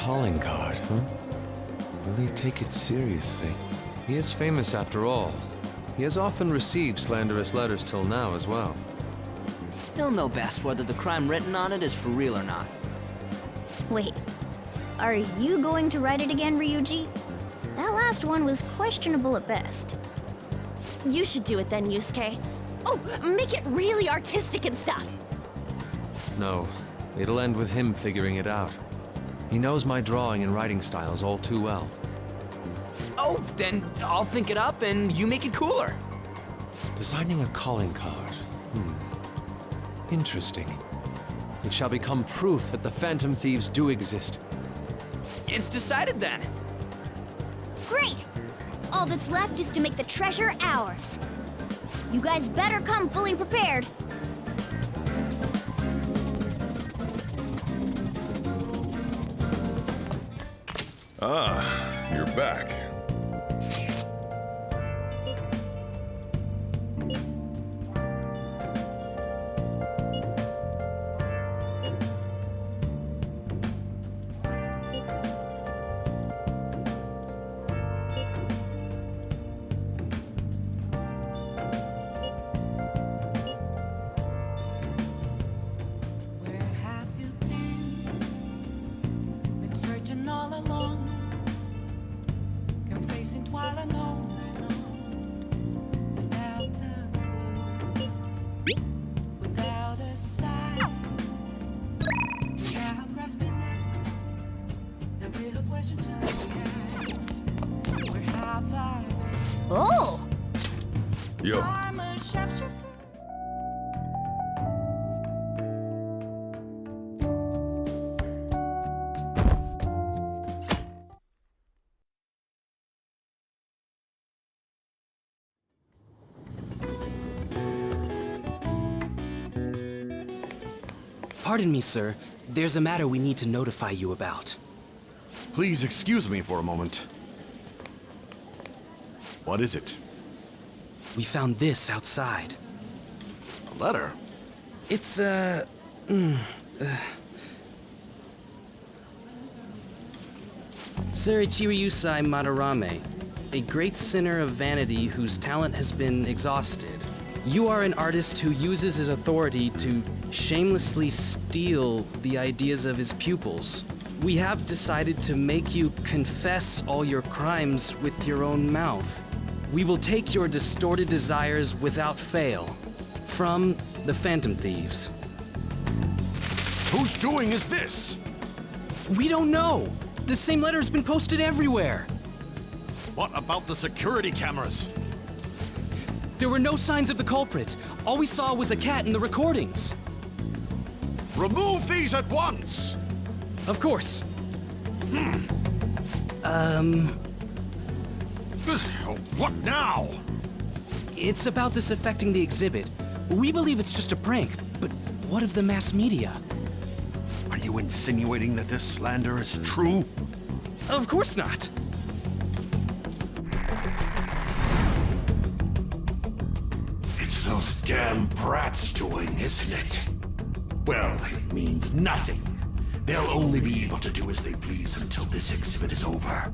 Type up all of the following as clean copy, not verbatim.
calling card, huh? Will he take it seriously? He is famous after all. He has often received slanderous letters till now as well. He'll know best whether the crime written on it is for real or not. Wait, are you going to write it again, Ryuji? That last one was questionable at best. You should do it then, Yusuke. Oh, make it really artistic and stuff. No, it'll end with him figuring it out. He knows my drawing and writing styles all too well. Oh, then I'll think it up and you make it cooler. Designing a calling card. Interesting. It shall become proof that the Phantom Thieves do exist. It's decided then. Great! All that's left is to make the treasure ours. You guys better come fully prepared. Ah, you're back. Oh! Yo. Pardon me, sir. There's a matter we need to notify you about. Please excuse me for a moment. What is it? We found this outside. A letter? It's, Sir Ichiriusai Madarame, a great sinner of vanity whose talent has been exhausted. You are an artist who uses his authority to shamelessly steal the ideas of his pupils. We have decided to make you confess all your crimes with your own mouth. We will take your distorted desires without fail. From the Phantom Thieves. Whose doing is this? We don't know! The same letter's been posted everywhere! What about the security cameras? There were no signs of the culprit. All we saw was a cat in the recordings. Remove these at once! Of course. What now? It's about this affecting the exhibit. We believe it's just a prank, but what of the mass media? Are you insinuating that this slander is true? Of course not. It's those damn brats doing, isn't it? Well, it means nothing. They'll only be able to do as they please until this exhibit is over.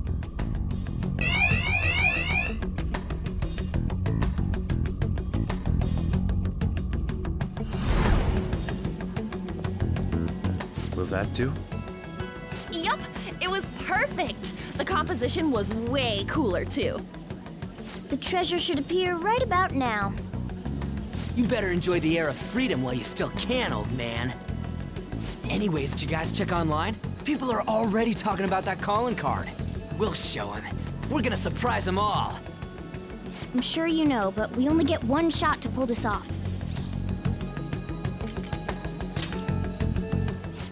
Will that do? Yup, it was perfect. The composition was way cooler, too. The treasure should appear right about now. You better enjoy the air of freedom while you still can, old man. Anyways, did you guys check online? People are already talking about that calling card. We'll show them. We're gonna surprise them all. I'm sure you know, but we only get one shot to pull this off.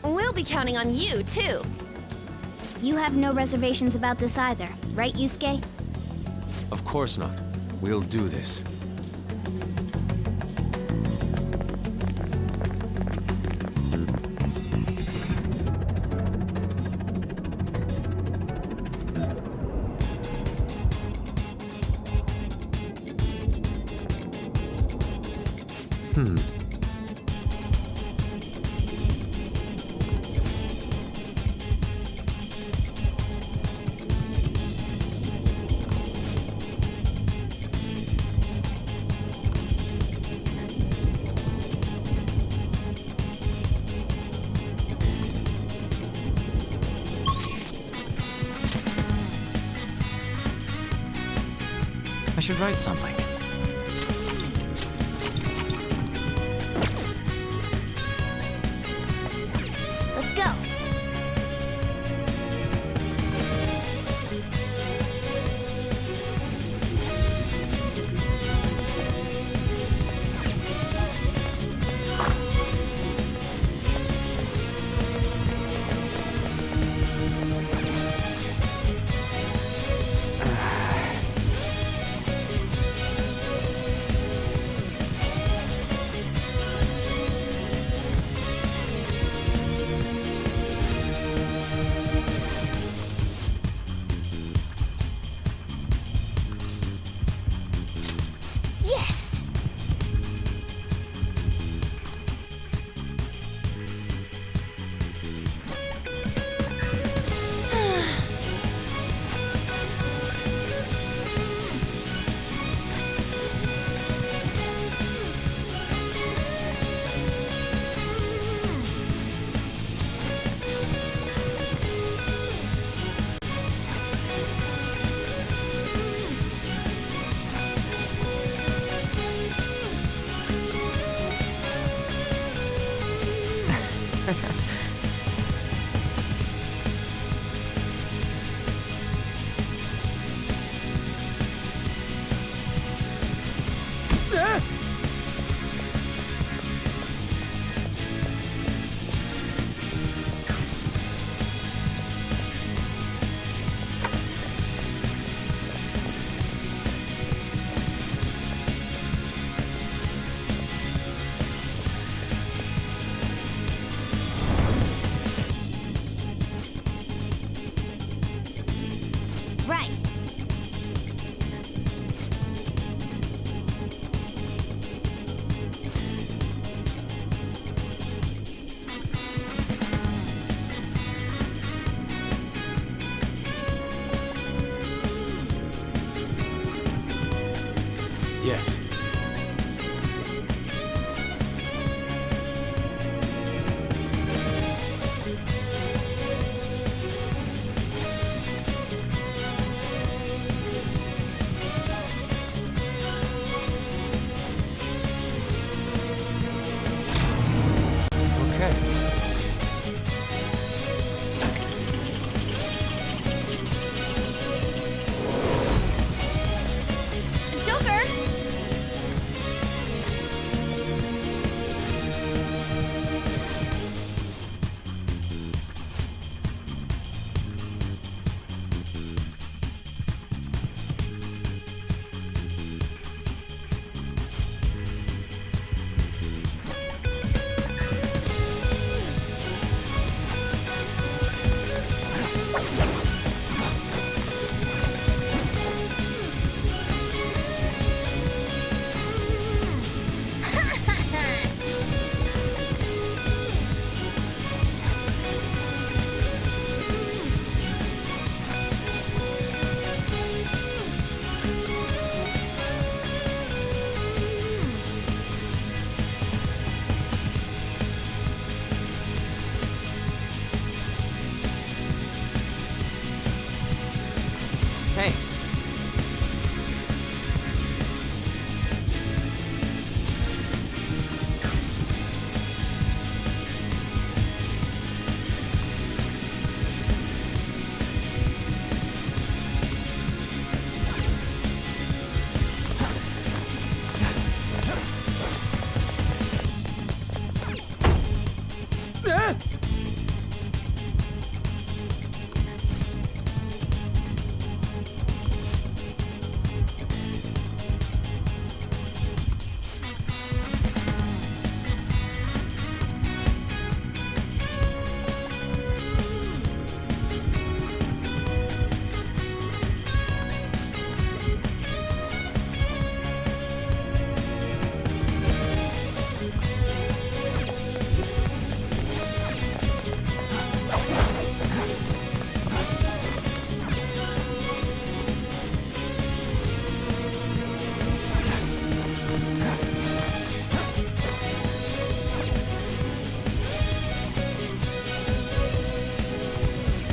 We'll be counting on you, too. You have no reservations about this either, right, Yusuke? Of course not. We'll do this. should write something. Let's go. Yes! Right. Yes. Okay. Joker! Hey.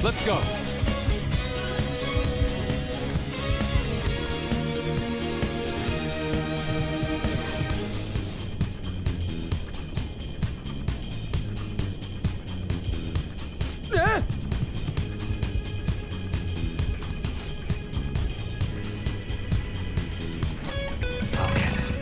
Let's go. Focus.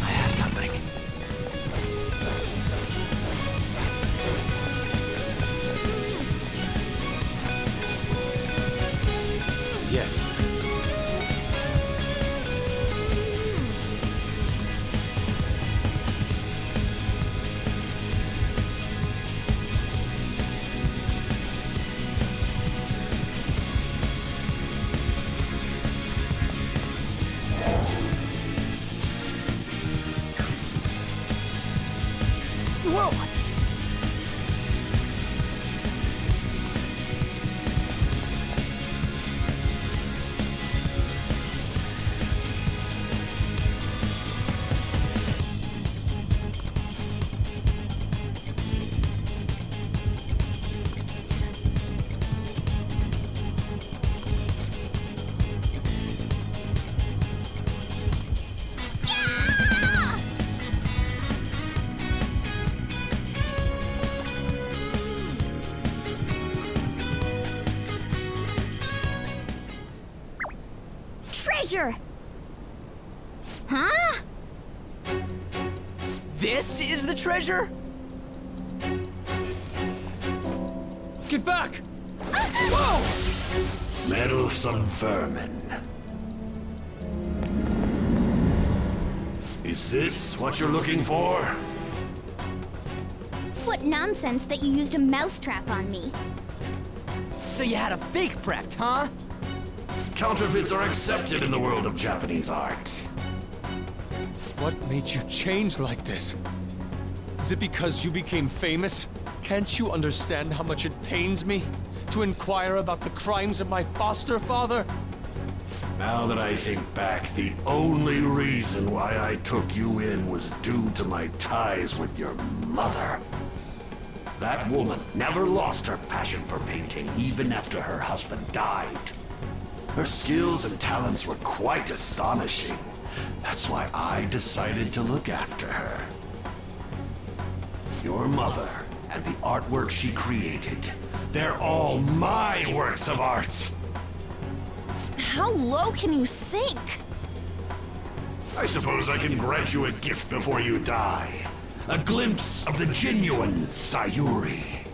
I have something. Yes. Whoa! Treasure! Huh? This is the treasure? Get back! Whoa! Meddlesome vermin. Is this what you're looking for? What nonsense that you used a mousetrap on me. So you had a fake prepped, huh? Counterfeits are accepted in the world of Japanese art. What made you change like this? Is it because you became famous? Can't you understand how much it pains me to inquire about the crimes of my foster father? Now that I think back, the only reason why I took you in was due to my ties with your mother. That woman never lost her passion for painting, even after her husband died. Her skills and talents were quite astonishing. That's why I decided to look after her. Your mother and the artwork she created, they're all my works of art. How low can you sink? I suppose I can grant you a gift before you die. A glimpse of the genuine Sayuri.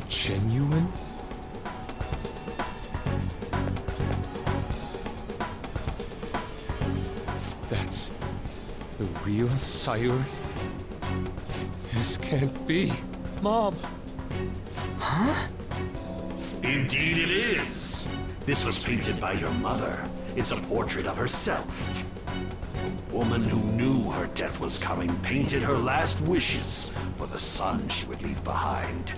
Genuine? That's the real Sayuri? This can't be. Mom! Indeed it is. This was painted by your mother. It's a portrait of herself. A woman who knew her death was coming painted her last wishes for the son she would leave behind.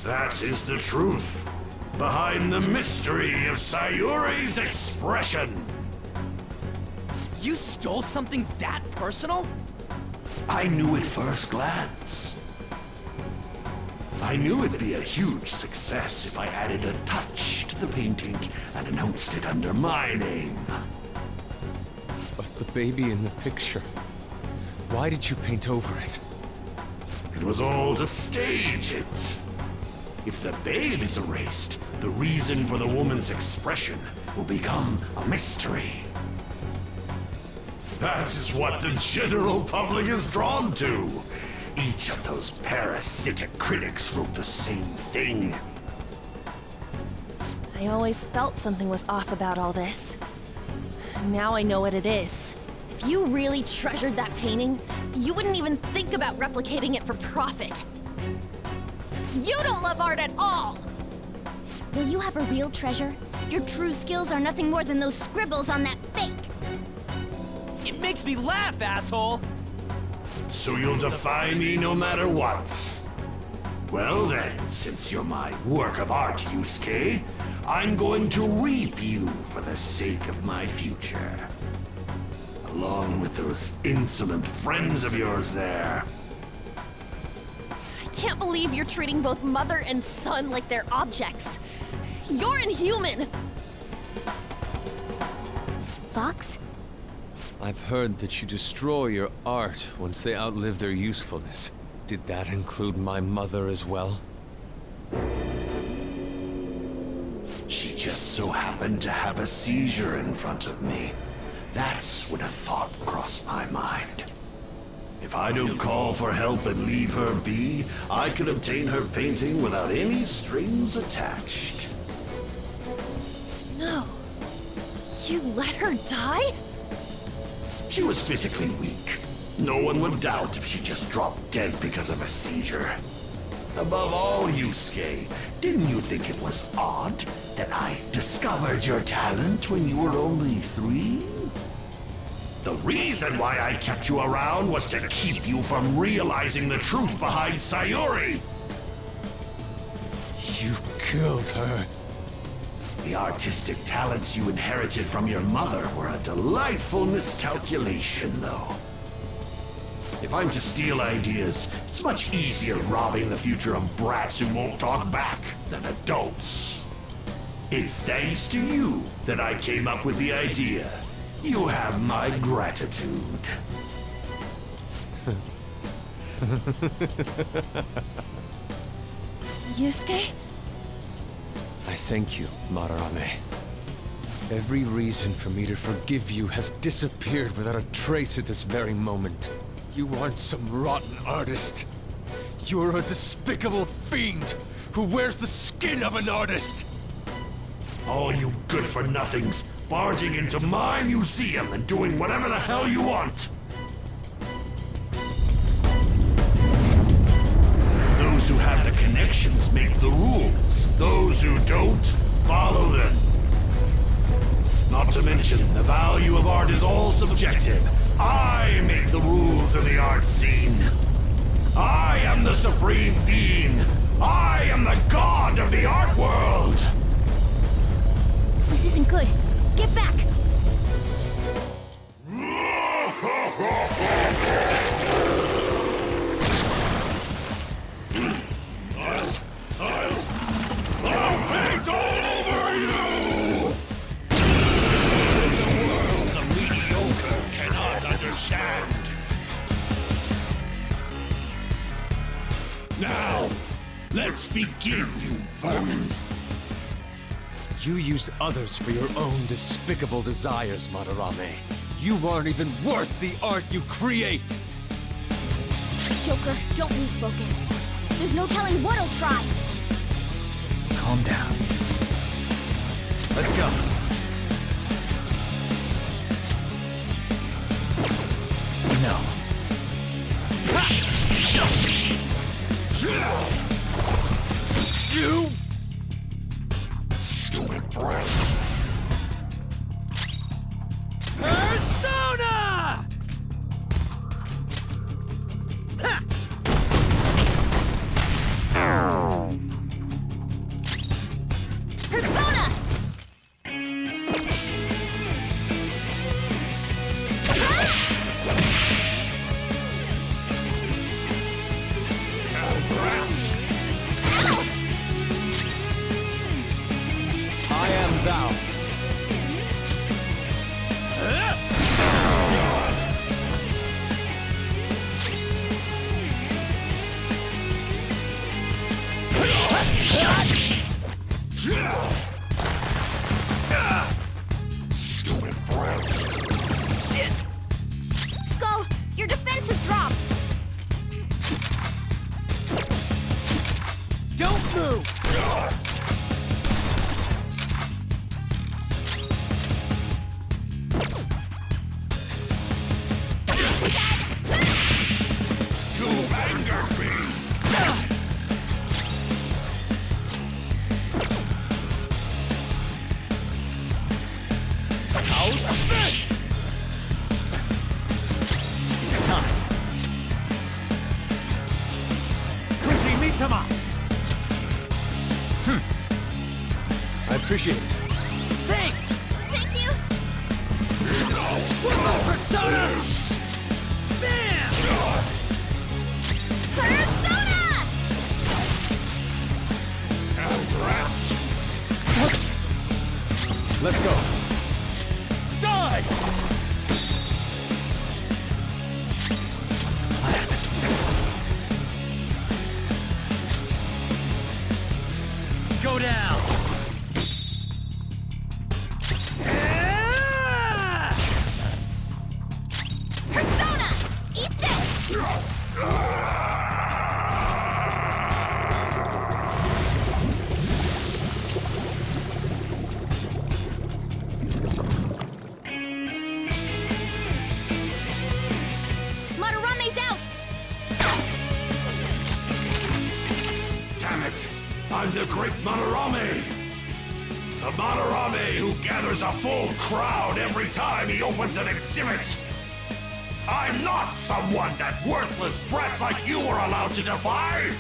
That is the truth behind the mystery of Sayuri's expression. You stole something that personal? I knew at first glance. I knew it'd be a huge success if I added a touch to the painting and announced it under my name. But the baby in the picture. Why did you paint over it? It was all to stage it. If the babe is erased, the reason for the woman's expression will become a mystery. That is what the general public is drawn to. Each of those parasitic critics wrote the same thing. I always felt something was off about all this. Now I know what it is. If you really treasured that painting, you wouldn't even think about replicating it for profit. You don't love art at all! Will you have a real treasure? Your true skills are nothing more than those scribbles on that fake. It makes me laugh, asshole! So you'll defy me no matter what. Well then, since you're my work of art, Yusuke, I'm going to reap you for the sake of my future. Along with those insolent friends of yours there. I can't believe you're treating both mother and son like they're objects. You're inhuman! Fox? I've heard that you destroy your art once they outlive their usefulness. Did that include my mother as well? She just so happened to have a seizure in front of me. That's when a thought crossed my mind. If I don't call for help and leave her be, I could obtain her painting without any strings attached. No. You let her die? She was physically weak. No one would doubt if she just dropped dead because of a seizure. Above all, Yusuke, didn't you think it was odd that I discovered your talent when you were only 3? The reason why I kept you around was to keep you from realizing the truth behind Sayuri. You killed her. The artistic talents you inherited from your mother were a delightful miscalculation, though. If I'm to steal ideas, it's much easier robbing the future of brats who won't talk back than adults. It's thanks to you that I came up with the idea. You have my gratitude. Yusuke? I thank you, Madarame. Every reason for me to forgive you has disappeared without a trace at this very moment. You aren't some rotten artist. You're a despicable fiend who wears the skin of an artist. All you good-for-nothings barging into my museum and doing whatever the hell you want. Those who have the connections make the rules. Those who don't, follow them. Not to mention, the value of art is all subjective. I make the rules in the art scene. I am the supreme being. I am the god of the art world. This isn't good. Get back! I'll paint all over you! It's a world the mediocre cannot understand. Now, let's begin, you vermin. You use others for your own despicable desires, Madarame. You aren't even worth the art you create! Joker, don't lose focus. There's no telling what he'll try. Calm down. Let's go. No. You! Stupid breath. Persona! Persona! I am thou. Stupid breath. Shit! Skull, your defense has dropped. Don't move! You anger me. How's this? It's time. Kushimitama! I appreciate it. Thanks! Thank you. With my persona! Bam! Persona! Let's go. Die! What's the plan? Go down! Persona! Eat this! Madarame's out! Damn it! I'm the great Madarame! The Madarame who gathers a full crowd every time he opens an exhibit! I'm not someone that worthless brats like you are allowed to defy!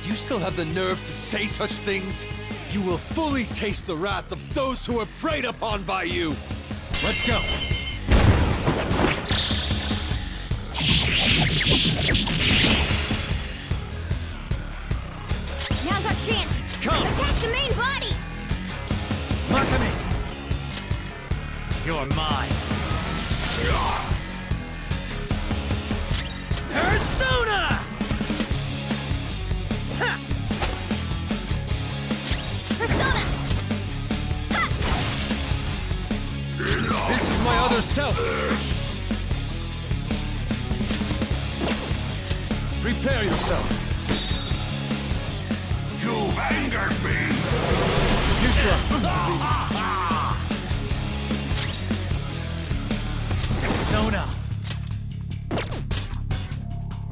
You still have the nerve to say such things? You will fully taste the wrath of those who are preyed upon by you! Let's go! Now's our chance! Come! Attack the main body! Madarame! You're mine. Persona! Ha! Persona! Ha! This is my other self! Prepare yourself! You've angered me! Persona!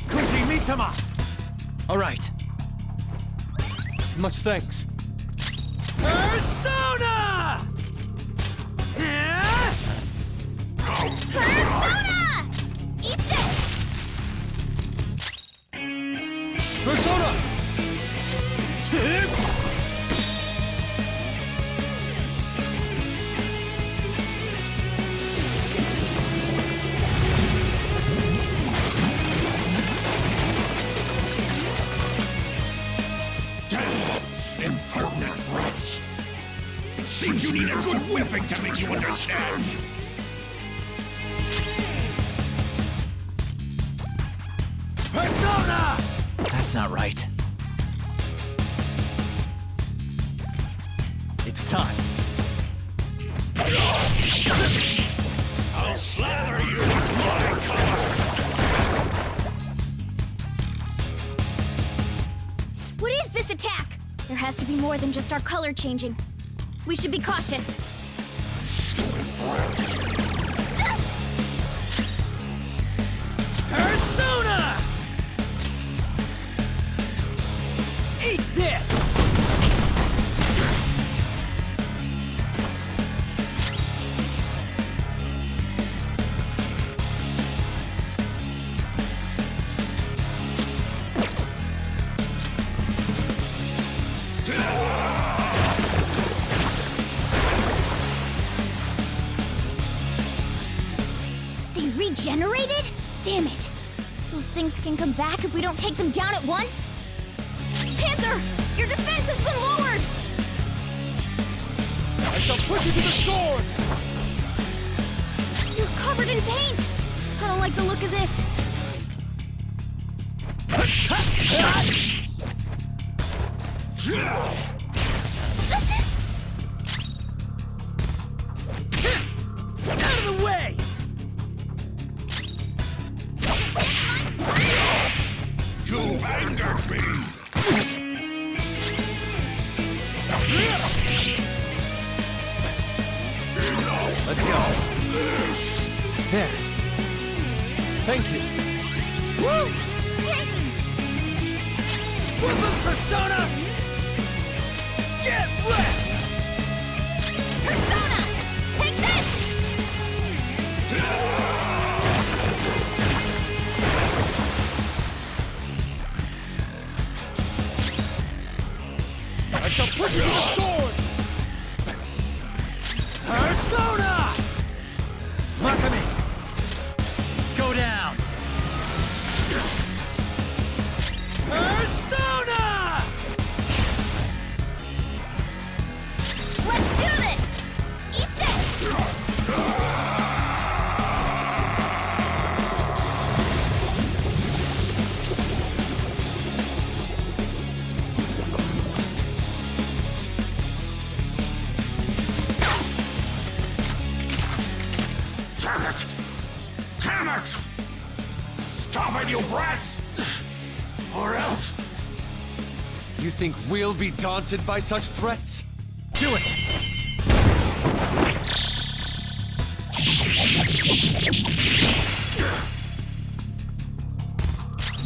Kushimitama! Alright. Much thanks. Persona! Yeah? Persona! Eat this! Persona! Damn! Impertinent brats! It seems you need a good whipping to make you understand! Persona! That's not right. It's time. I'll slather you with my color! What is this attack? There has to be more than just our color changing. We should be cautious. Stupid brats! Persona! Eat this! They regenerated? Damn it! Those things can come back if we don't take them down at once? Panther! Your defense has been lowered! I shall put you to the sword! You're covered in paint! I don't like the look of this. Out of the way! You've angered me! Let's go. There. Thank you. Woo! Woodland Persona! Get wrecked! Persona! Take this! I shall put you to the sword! Persona! Madarame! Go down! Persona! Let's do this! you brats! Or else... You think we'll be daunted by such threats? Do it!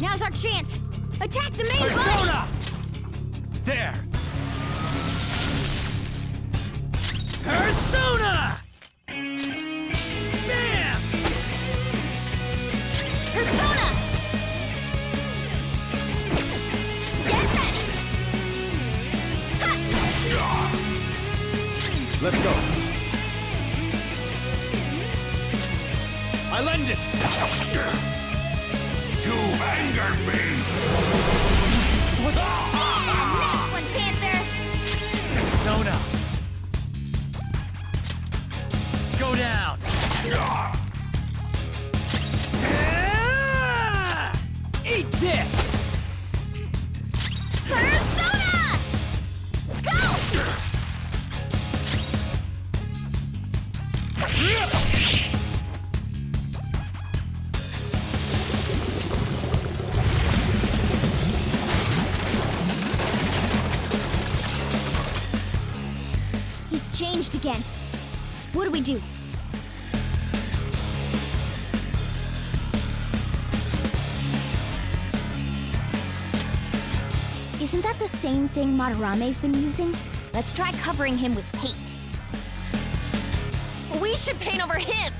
Now's our chance! Attack the main body! Persona! There! Persona! Bam! Persona! Get ready! Ha! Let's go. I lend it! You've angered me! Nice one, Panther! Persona! Go down! Eat this! Persona! Go! He's changed again. What do we do? Isn't that the same thing Madarame's been using? Let's try covering him with paint. We should paint over him!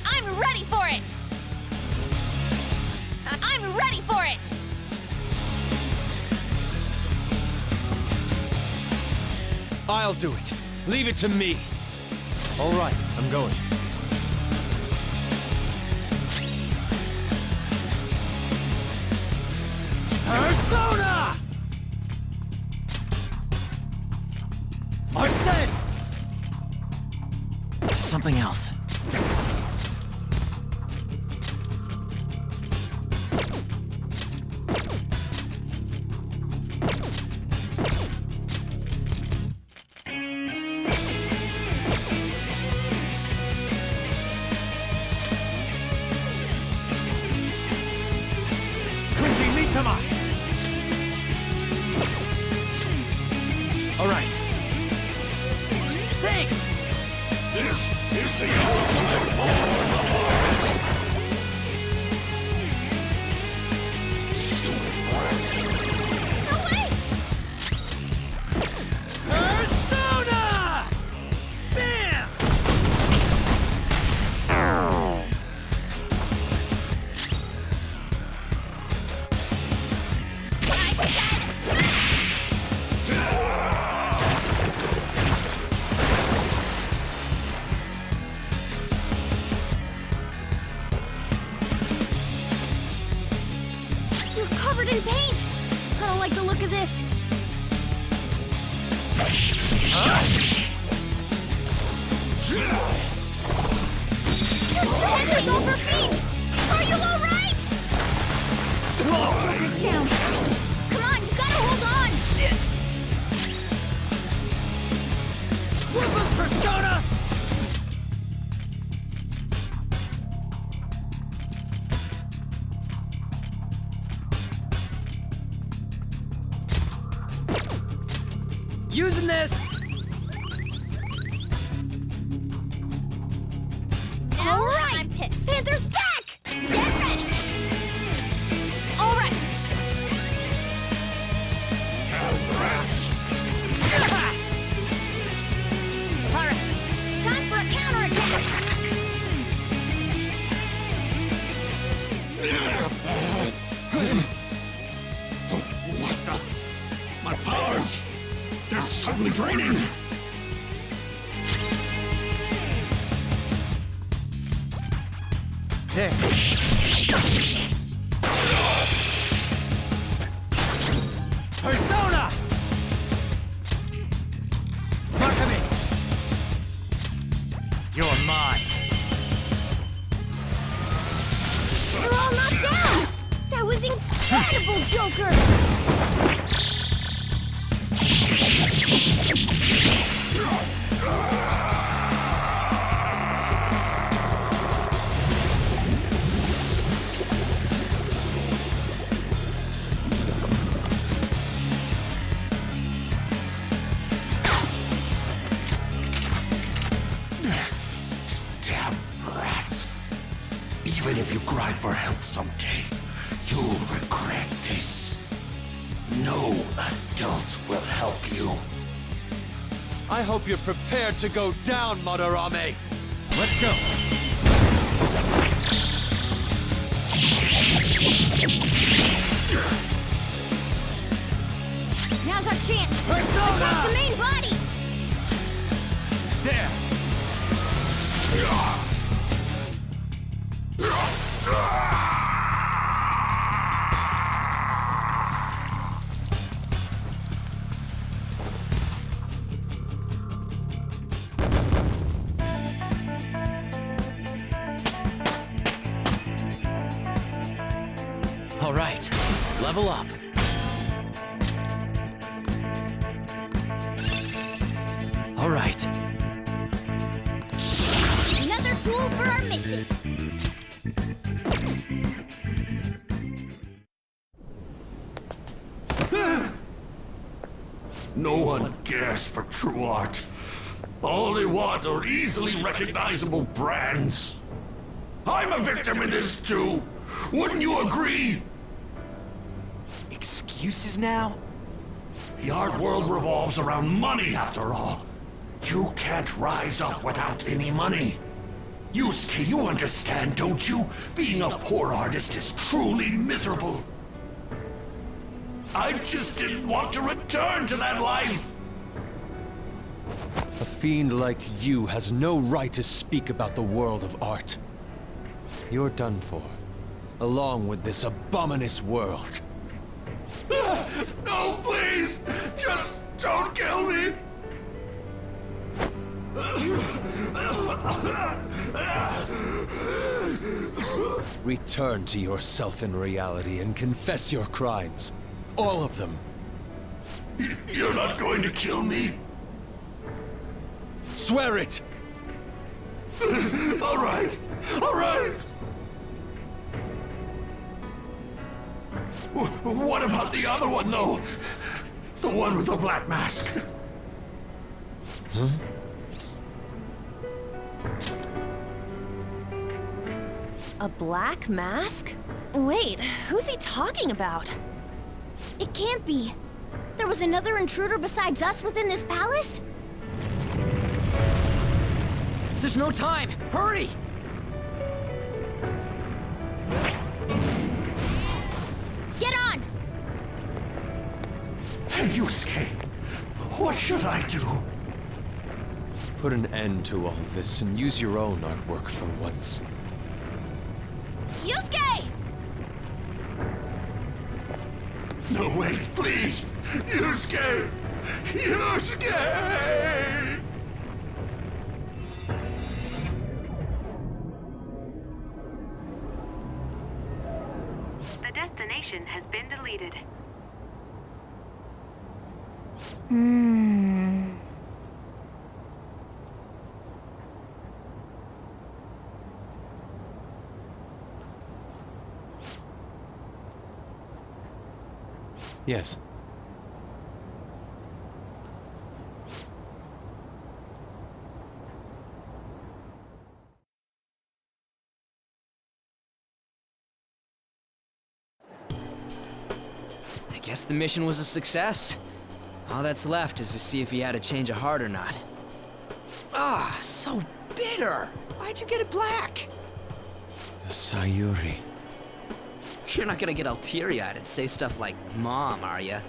I'm ready for it! I'm ready for it! I'll do it. Leave it to me. All right, I'm going. Persona! Arsene! Something else. All right. Thanks! This is the ultimate performance! Stupid brats! No way! Persona! Bam! You're covered in paint! I don't like the look of this. Your Joker's over feet! Are you alright? Joker's down. Come on, you gotta hold on! Shit! Whoop Persona! Using this! All right, I'm pissed. Panther's back! Get ready! All right. Brats! All right. Time for a counterattack! What the? My powers! They're suddenly draining! There. Persona! Madarame! You're mine! You're all knocked down! That was incredible, Joker! someday. You'll regret this. No adult will help you. I hope you're prepared to go down, Madarame. Let's go. Now's our chance. Persona! Attack the main body. There. All right, level up. All right. Another tool for our mission. No one cares for true art. All they want are easily recognizable brands. I'm a victim in this too. Wouldn't you agree? Excuses now? The art world revolves around money after all. You can't rise up without any money. Yusuke, you understand, don't you? Being a poor artist is truly miserable. I just didn't want to return to that life. A fiend like you has no right to speak about the world of art. You're done for, along with this abominous world. No, please! Just don't kill me! Return to yourself in reality and confess your crimes. All of them. You're not going to kill me? Swear it! All right! All right! What about the other one, though? The one with the black mask? Huh? A black mask? Wait, who's he talking about? It can't be. There was another intruder besides us within this palace? There's no time! Hurry! Get on! Hey, Yusuke, what should I do? Put an end to all this and use your own artwork for once. Yusuke! No, wait, please! Yusuke! Yusuke! The destination has been deleted. Yes. I guess the mission was a success. All that's left is to see if he had a change of heart or not. Ah, so bitter! Why'd you get it black? Sayuri. You're not gonna get all teary-eyed and say stuff like, Mom, are ya?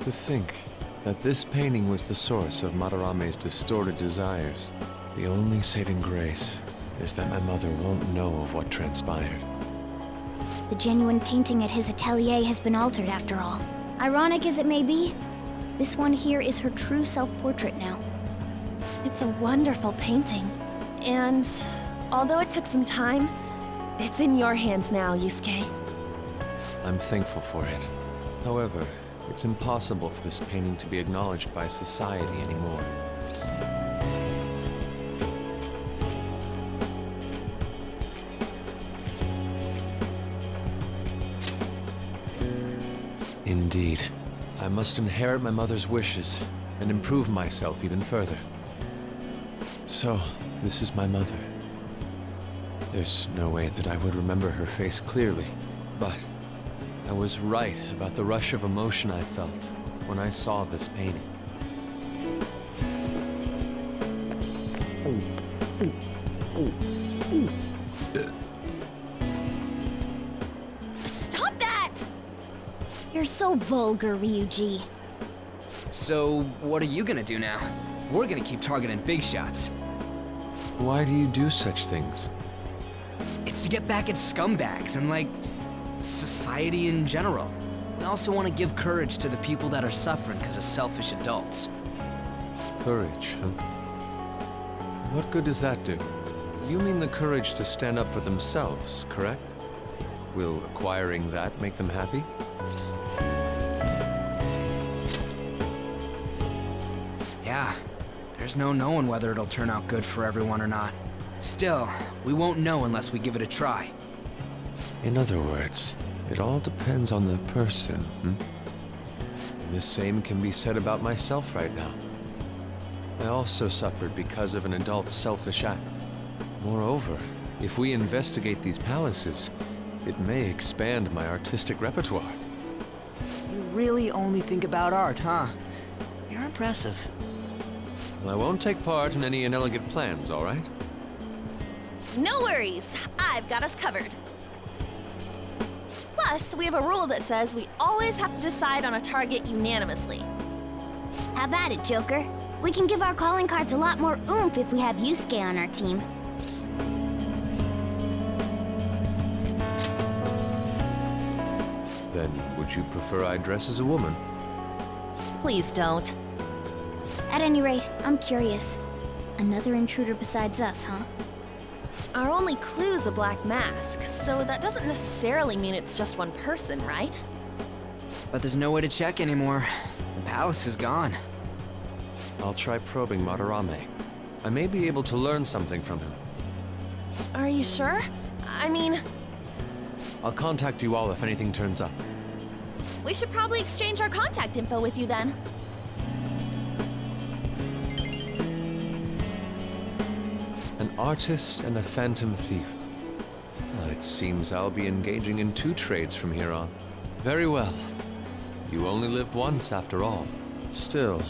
To think that this painting was the source of Madarame's distorted desires. The only saving grace is that my mother won't know of what transpired. The genuine painting at his atelier has been altered after all. Ironic as it may be, this one here is her true self-portrait now. It's a wonderful painting. And although it took some time, it's in your hands now, Yusuke. I'm thankful for it. However, it's impossible for this painting to be acknowledged by society anymore. Indeed. I must inherit my mother's wishes and improve myself even further. So, this is my mother. There's no way that I would remember her face clearly, but I was right about the rush of emotion I felt when I saw this painting. Stop that! You're so vulgar, Ryuji. So, what are you gonna do now? We're gonna keep targeting big shots. Why do you do such things? It's to get back at scumbags and, like, society in general. We also want to give courage to the people that are suffering because of selfish adults. Courage, huh? What good does that do? You mean the courage to stand up for themselves, correct? Will acquiring that make them happy? Yeah, there's no knowing whether it'll turn out good for everyone or not. Still, we won't know unless we give it a try. In other words, it all depends on the person, hmm? And the same can be said about myself right now. I also suffered because of an adult's selfish act. Moreover, if we investigate these palaces, it may expand my artistic repertoire. You really only think about art, huh? You're impressive. Well, I won't take part in any inelegant plans, all right? No worries, I've got us covered. Plus, we have a rule that says we always have to decide on a target unanimously. How about it, Joker? We can give our calling cards a lot more oomph if we have Yusuke on our team. Then, would you prefer I dress as a woman? Please don't. At any rate, I'm curious. Another intruder besides us, huh? Our only clue's a black mask, so that doesn't necessarily mean it's just one person, right? But there's no way to check anymore. The palace is gone. I'll try probing Madarame. I may be able to learn something from him. Are you sure? I mean, I'll contact you all if anything turns up. we should probably exchange our contact info with you then. An artist and a phantom thief. Well, it seems I'll be engaging in 2 trades from here on. Very well. You only live once, after all. Still,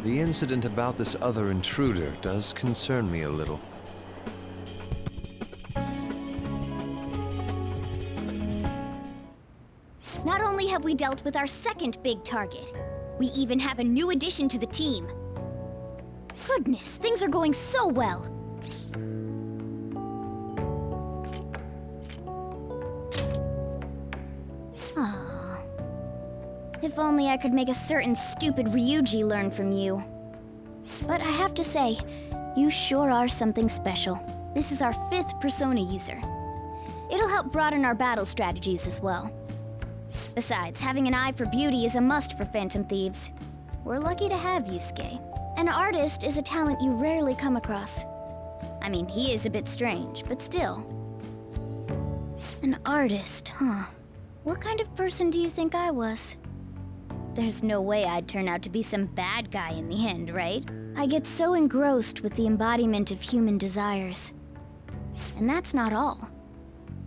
the incident about this other intruder does concern me a little. Not only have we dealt with our second big target, we even have a new addition to the team. Goodness, things are going so well. Aww. If only I could make a certain stupid Ryuji learn from you. But I have to say, you sure are something special. This is our 5th persona user. It'll help broaden our battle strategies as well. Besides, having an eye for beauty is a must for Phantom Thieves. We're lucky to have Yusuke. An artist is a talent you rarely come across. I mean, he is a bit strange, but still. An artist, huh? What kind of person do you think I was? There's no way I'd turn out to be some bad guy in the end, right? I get so engrossed with the embodiment of human desires. And that's not all.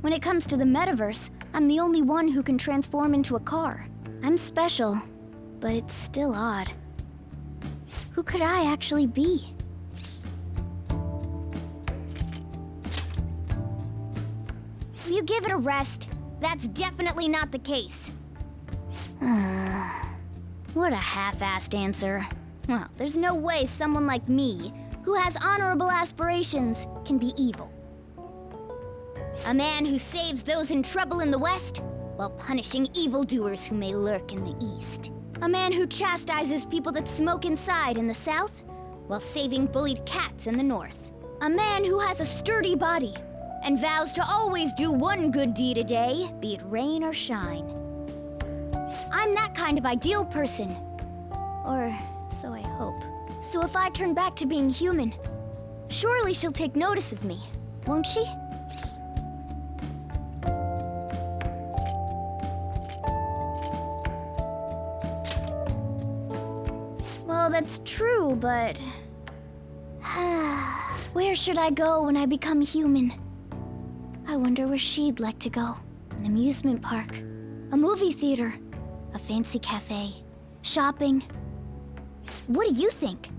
When it comes to the metaverse, I'm the only one who can transform into a car. I'm special, but it's still odd. Who could I actually be? You give it a rest. That's definitely not the case. What a half-assed answer. Well, there's no way someone like me, who has honorable aspirations, can be evil. A man who saves those in trouble in the West, while punishing evildoers who may lurk in the East. A man who chastises people that smoke inside in the South, while saving bullied cats in the North. A man who has a sturdy body, and vows to always do one good deed a day, be it rain or shine. I'm that kind of ideal person. Or so I hope. So if I turn back to being human, surely she'll take notice of me, won't she? Well, that's true, but... where should I go when I become human? I wonder where she'd like to go. An amusement park, a movie theater, a fancy cafe, shopping. What do you think?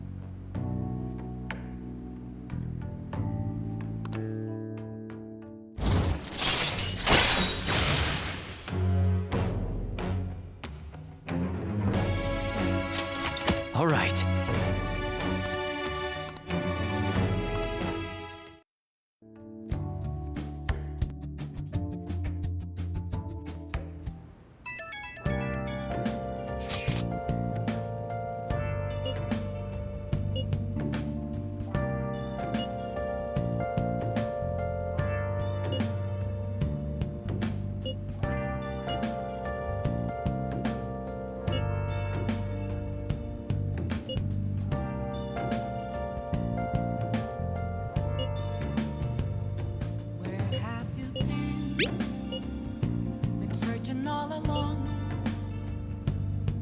All right. Where have you been searching all along,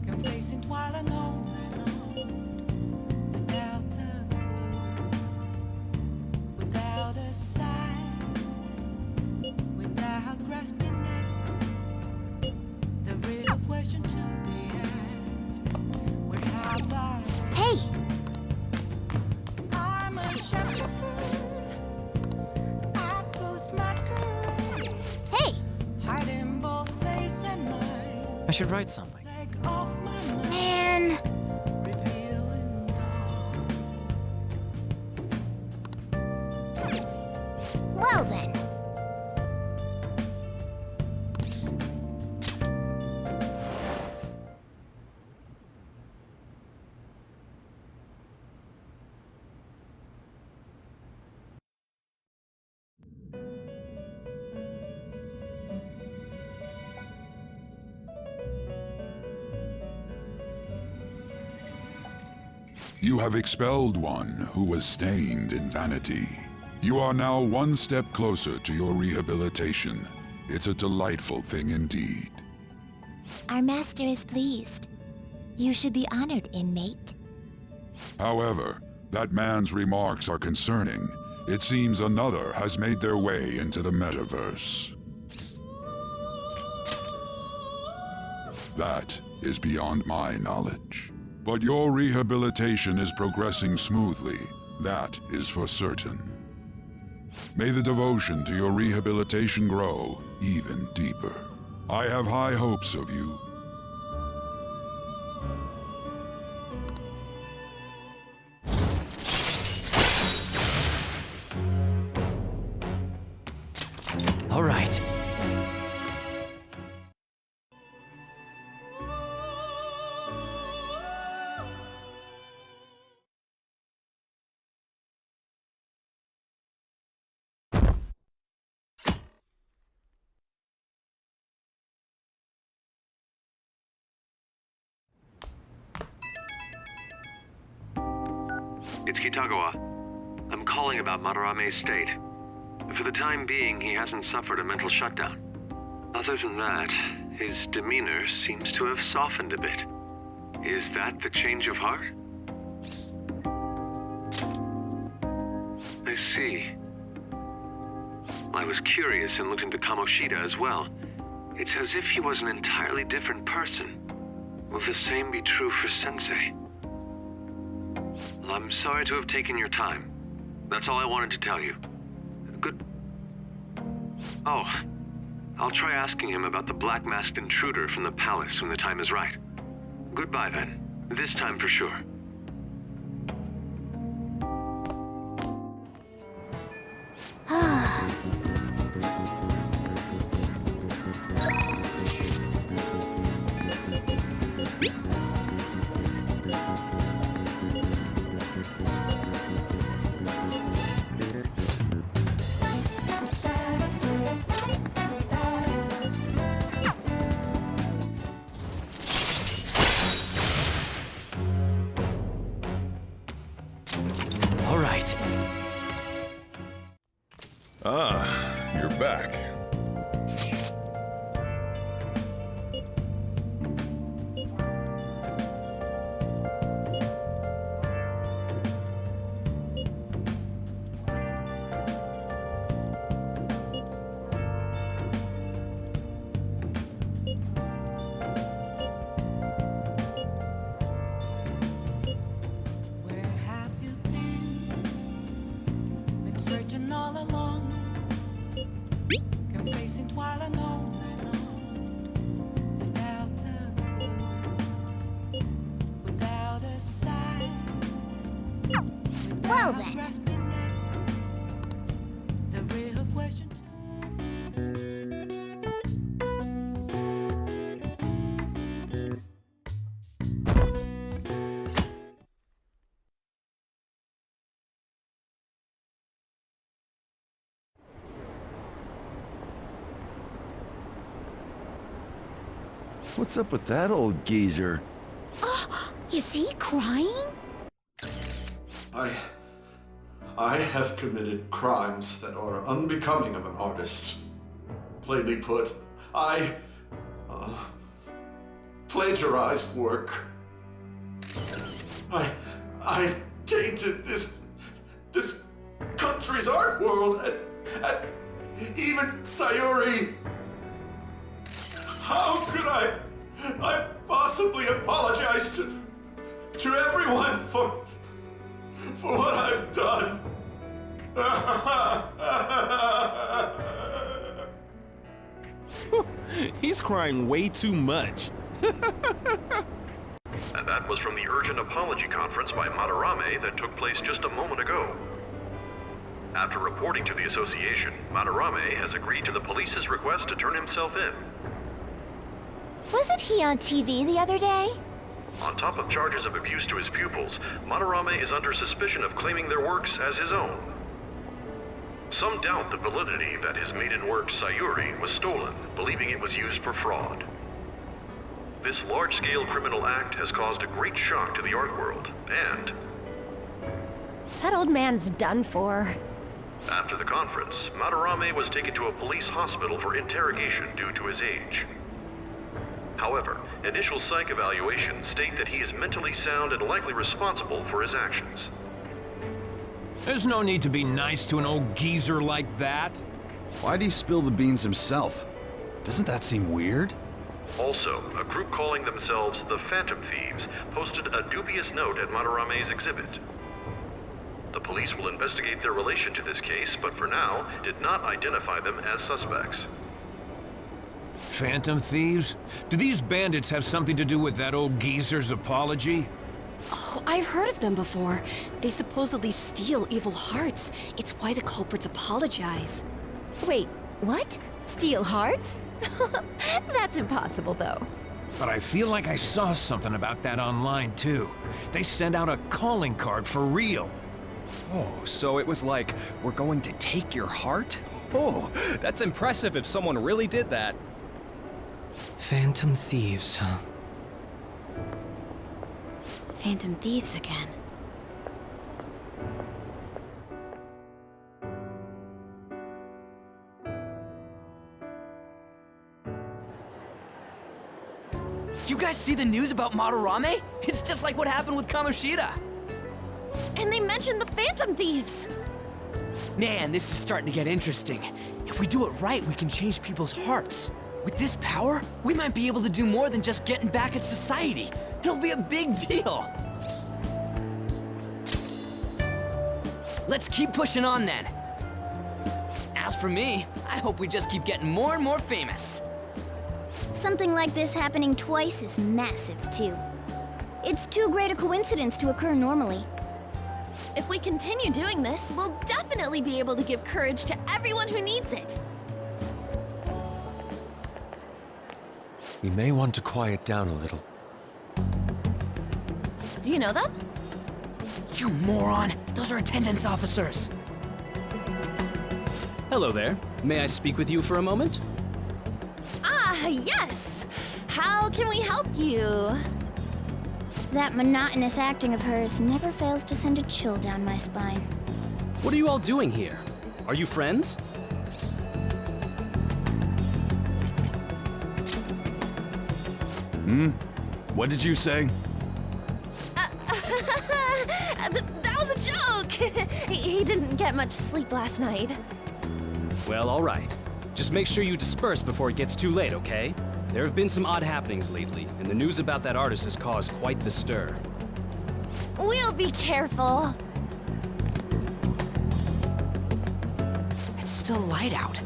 complacent while alone and on, without the clue, without a sign, without grasping it. The real question to be asked: where have I? Hey! I'm a shapeshifter. I post masquerade. Hey! Hiding both face and mind. I should write something. Take off my mask, Man! revealing dawn. Well then. You have expelled one who was stained in vanity. You are now one step closer to your rehabilitation. It's a delightful thing indeed. Our master is pleased. You should be honored, inmate. However, that man's remarks are concerning. It seems another has made their way into the metaverse. That is beyond my knowledge. But your rehabilitation is progressing smoothly. That is for certain. May the devotion to your rehabilitation grow even deeper. I have high hopes of you. All right. It's Kitagawa. I'm calling about Madarame's state. For the time being, he hasn't suffered a mental shutdown. Other than that, his demeanor seems to have softened a bit. Is that the change of heart? I see. I was curious and looked into Kamoshida as well. It's as if he was an entirely different person. Will the same be true for Sensei? I'm sorry to have taken your time. That's all I wanted to tell you. Good... Oh, I'll try asking him about the black-masked intruder from the palace when the time is right. Goodbye then. This time for sure. All right. Ah, you're back. Well then. The real question. What's up with that old geezer? Is he crying? I have committed crimes that are unbecoming of an artist. Plainly put, I plagiarized work. I tainted this country's art world and even Sayuri. How could I possibly apologize to everyone for what I've done? He's crying way too much. And that was from the urgent apology conference by Madarame that took place just a moment ago. After reporting to the association, Madarame has agreed to the police's request to turn himself in. Wasn't he on TV the other day? On top of charges of abuse to his pupils, Madarame is under suspicion of claiming their works as his own. Some doubt the validity that his maiden work, Sayuri, was stolen, believing it was used for fraud. This large-scale criminal act has caused a great shock to the art world, and That old man's done for. after the conference, Madarame was taken to a police hospital for interrogation due to his age. However, initial psych evaluations state that he is mentally sound and likely responsible for his actions. There's no need to be nice to an old geezer like that. Why'd he spill the beans himself? Doesn't that seem weird? Also, a group calling themselves the Phantom Thieves posted a dubious note at Madarame's exhibit. The police will investigate their relation to this case, but for now, did not identify them as suspects. Phantom thieves? Do these bandits have something to do with that old geezer's apology? Oh, I've heard of them before. They supposedly steal evil hearts. It's why the culprits apologize. Wait, what? Steal hearts? That's impossible, though. But I feel like I saw something about that online, too. They sent out a calling card for real. Oh, so it was like, we're going to take your heart? Oh, that's impressive if someone really did that. Phantom thieves, huh? Phantom thieves again. You guys see the news about Madarame? It's just like what happened with Kamoshida. And they mentioned the Phantom Thieves! Man, this is starting to get interesting. If we do it right, we can change people's hearts. With this power, we might be able to do more than just getting back at society. It'll be a big deal. Let's keep pushing on then. As for me, I hope we just keep getting more and more famous. Something like this happening twice is massive, too. It's too great a coincidence to occur normally. If we continue doing this, we'll definitely be able to give courage to everyone who needs it. We may want to quiet down a little. Do you know them? You moron! Those are attendance officers! Hello there. May I speak with you for a moment? Ah, yes! How can we help you? That monotonous acting of hers never fails to send a chill down my spine. What are you all doing here? Are you friends? What did you say? That was a joke! he didn't get much sleep last night. Well, all right. Just make sure you disperse before it gets too late, okay? There have been some odd happenings lately, and the news about that artist has caused quite the stir. We'll be careful. It's still light out.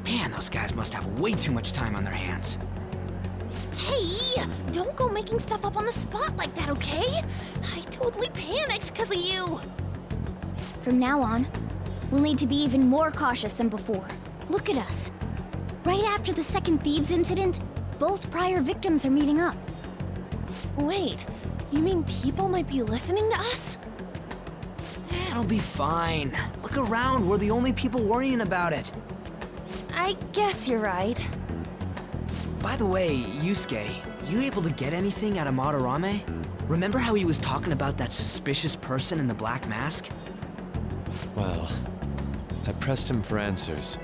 Man, those guys must have way too much time on their hands. Hey, don't go making stuff up on the spot like that, okay? I totally panicked because of you. From now on, we'll need to be even more cautious than before. Look at us. Right after the second Thieves incident, both prior victims are meeting up. Wait, you mean people might be listening to us? It'll be fine. Look around, we're the only people worrying about it. I guess you're right. By the way, Yusuke, you able to get anything out of Madarame? Remember how he was talking about that suspicious person in the black mask? Well, I pressed him for answers,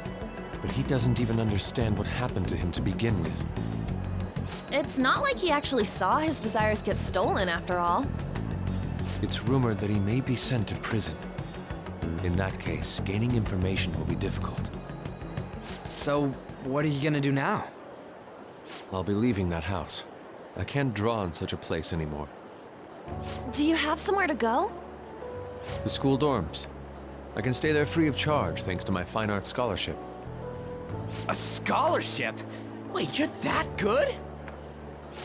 but he doesn't even understand what happened to him to begin with. It's not like he actually saw his desires get stolen after all. It's rumored that he may be sent to prison. In that case, gaining information will be difficult. So, what are you gonna do now? I'll be leaving that house. I can't draw in such a place anymore. Do you have somewhere to go? The school dorms. I can stay there free of charge thanks to my fine arts scholarship. A scholarship? Wait, you're that good?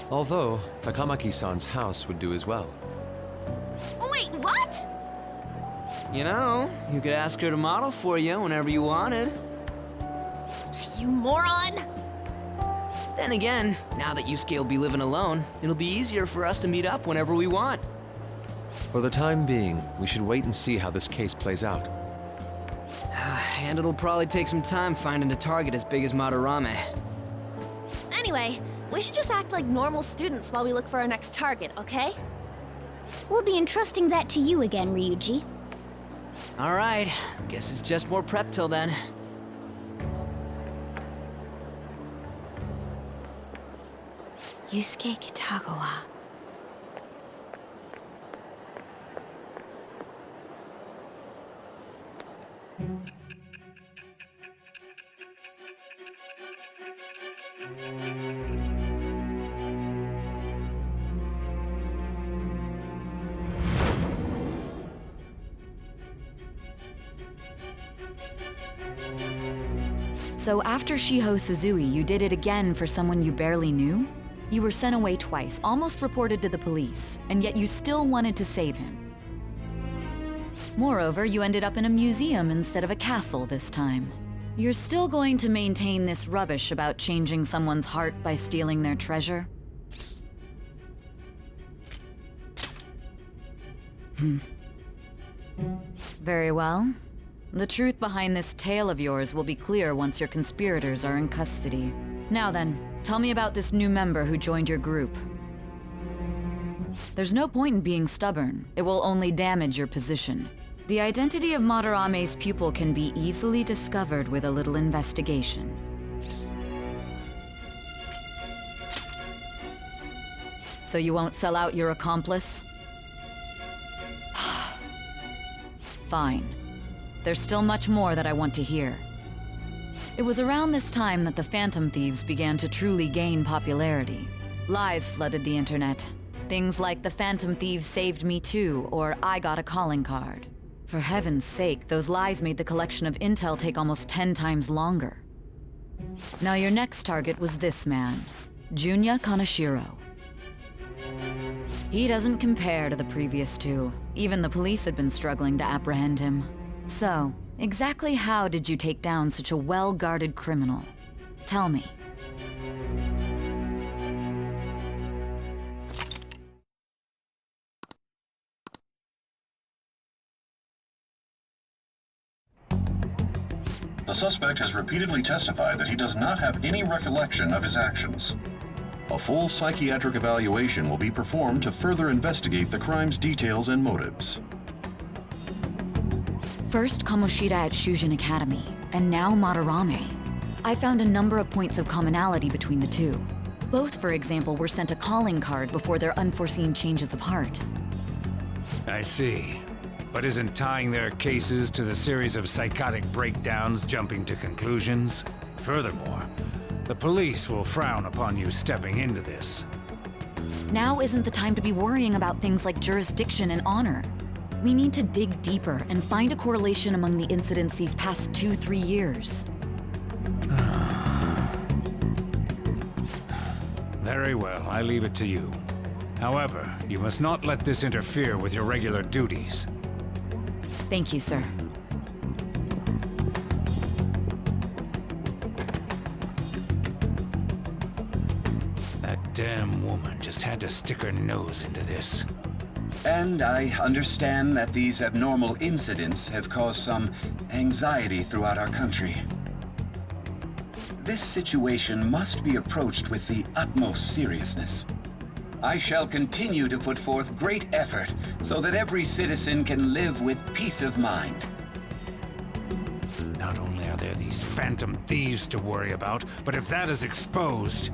Although, Takamaki-san's house would do as well. Wait, what? You know, you could ask her to model for you whenever you wanted. You moron! Then again, now that Yusuke will be living alone, it'll be easier for us to meet up whenever we want. For the time being, we should wait and see how this case plays out. And it'll probably take some time finding a target as big as Madarame. Anyway, we should just act like normal students while we look for our next target, okay? We'll be entrusting that to you again, Ryuji. Alright, guess it's just more prep till then. Yusuke Kitagawa. So after Shiho Suzui, you did it again for someone you barely knew? You were sent away twice, almost reported to the police, and yet you still wanted to save him. Moreover, you ended up in a museum instead of a castle this time. You're still going to maintain this rubbish about changing someone's heart by stealing their treasure? Very well. The truth behind this tale of yours will be clear once your conspirators are in custody. Now then, tell me about this new member who joined your group. There's no point in being stubborn. It will only damage your position. The identity of Madarame's pupil can be easily discovered with a little investigation. So you won't sell out your accomplice? Fine. There's still much more that I want to hear. It was around this time that the Phantom Thieves began to truly gain popularity. Lies flooded the internet. Things like the Phantom Thieves saved me too, or I got a calling card. For heaven's sake, those lies made the collection of intel take almost 10 times longer. Now your next target was this man, Junya Kaneshiro. He doesn't compare to the previous two. Even the police had been struggling to apprehend him. So, exactly how did you take down such a well-guarded criminal? Tell me. The suspect has repeatedly testified that he does not have any recollection of his actions. A full psychiatric evaluation will be performed to further investigate the crime's details and motives. First Kamoshida at Shujin Academy, and now Madarame. I found a number of points of commonality between the two. Both, for example, were sent a calling card before their unforeseen changes of heart. I see. But isn't tying their cases to the series of psychotic breakdowns jumping to conclusions? Furthermore, the police will frown upon you stepping into this. Now isn't the time to be worrying about things like jurisdiction and honor. We need to dig deeper and find a correlation among the incidents these past 2-3 years. Very well, I leave it to you. However, you must not let this interfere with your regular duties. Thank you, sir. That damn woman just had to stick her nose into this. And I understand that these abnormal incidents have caused some anxiety throughout our country. This situation must be approached with the utmost seriousness. I shall continue to put forth great effort so that every citizen can live with peace of mind. Not only are there these phantom thieves to worry about, but if that is exposed...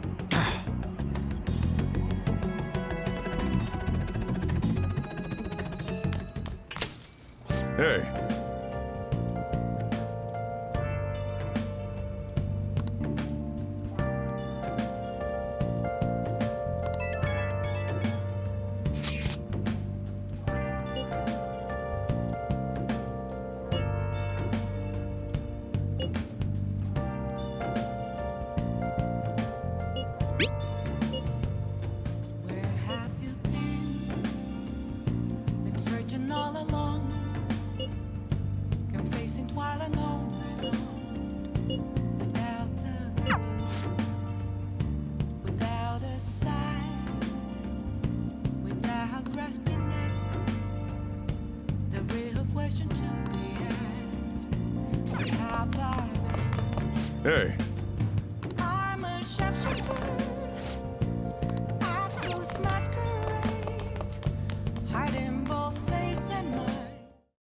Hey. Where have you been searching all along, confessing while alone, without a clue, without a sign, without grasping it. The real question to be asked: how far? Hey.